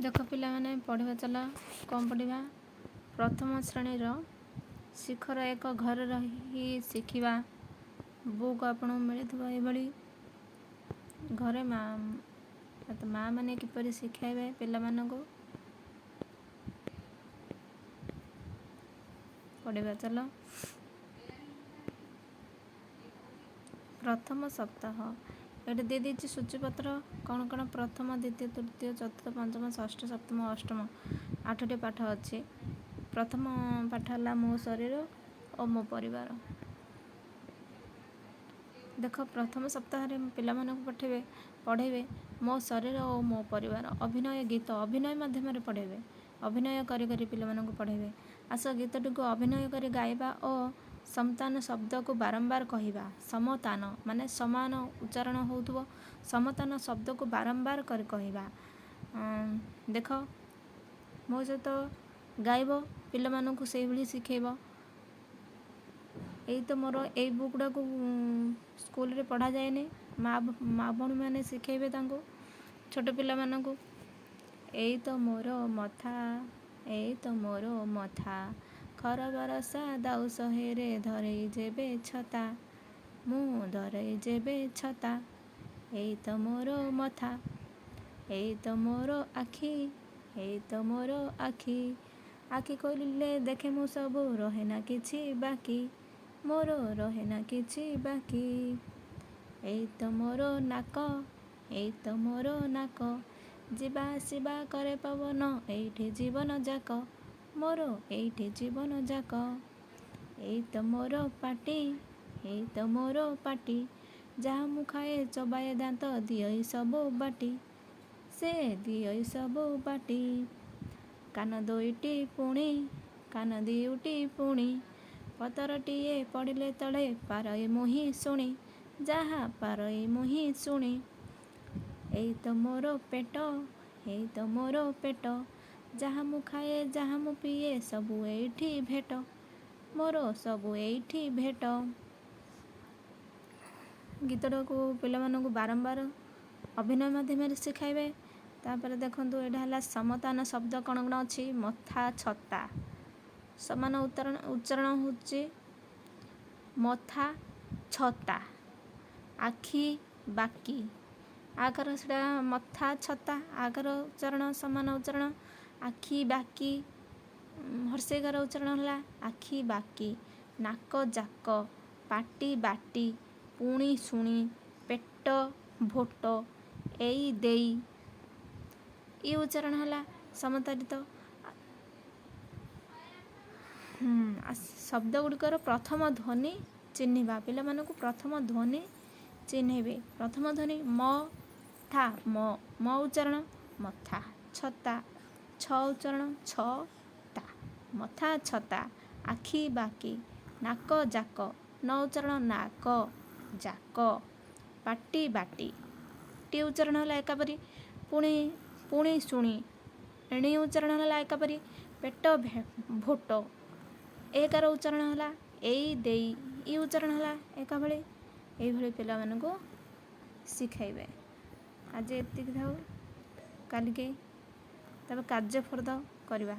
देख पिलामाने पढ़िबा चला कम पढ़िबा प्रथम श्रेणीर शिखर एक घर रही शिखिबा बुक आपण मिलिथिबा एभली घरे माँ माने किपरि शिखाइबे पिलामानंको पढ़िबा चला। प्रथम सप्ताह ये दे दी सूचीपत्र कौन कौन प्रथम द्वितीय तृतीय चतुर्थ पंचम षष्ठ सप्तम अष्टम 8टी पाठ अच्छे। प्रथम पाठ है मो शरीर और मो परिवार। देख प्रथम सप्ताह पिला पढ़ेबे मो शरीर और मो परिवार अभिनय गीत अभिनय माध्यम पढ़ेबे अभिनय करी करी पिला पढ़ेबे आस गीतटी को अभिनय करी गाइबा और समतान शब्द को बारंबार कहवा समतान माने समान उच्चारण होउथबो समतान शब्द को बारंबार कर कहवा। देख मो सहित गाइब पिला मानकु से भली शिखेब यही तो मोर यही बुकड़ा को स्कूल रे पढ़ा जाए माँ भौणी मैंने शिखेबे तांको छोट पिला मानकु यही तो मोर मथा यही तो मोर मथा खर बरसा दाऊ सहेरे धरई जेबे छता मु धरई जेबे छता यही तो मोर मथा यही तो मोर आखि यही तो मोर आखि आखि खोलिले देखे मु सबू रहे ना किछि बाकी मोर रहे ना किछि बाकी यही तो मोर नाक यही तो मोर नाक जीवा आसिबा करे पवन एइठी जीवन जाक मोर एइठी जीवन जाक यही तो मोर पाटी यही तो मोर पाटी जहाँ मु खाए चबाए दांत दियई सबू बाटी से दियई सबू बाटी कान दुईटी पुणी कान दिउटी पुणी पतरटीए पड़िले तले पारई मुही शुणी जहाँ पारई मुही शुणी यही तो मोर पेट यही तो मोर पेट जहाँ मु खाए जहाँ मु पिए सबू एइठी भेट मोर सबू एइठी भेट। गीतटा को पिला मानकु बारंबार अभिनय माध्यम शिखाइबे। तापर देखंतु एटा हला समतान शब्द कौन कौन अच्छी मथा छता समान उच्चारण होची मथा छता आखि बाकी आकर से मथा छता आकर उच्चारण समान उच्चारण आखि बाकी हर्षेकार उच्चारण है आखि बाकी नाक जाक पाटी बाटी पुणी शुणी पेट भोट एई देई ये उच्चारण है समतारित। शब्द गुड़िकर प्रथम ध्वनि चिन्हवा पिला मानकु प्रथम ध्वनि चिन्हेबे प्रथम ध्वनि म था म उच्चारण मथा छता छ उच्चारण छता मथा छता आखि बाकी नाक जाक न उच्चारण नाक जाक पाटी बाटी टी उच्चारण है एकापरी पुणी पुणी शुणी एणी उच्चारण है एकापरी पेट भोट एकार उच्चारण है एई देई ई उच्चारण है एका भली एई भली पिला मानकु शिखाइबे। आज एतिक थाउ काली के तब कार्य फर्द करवा।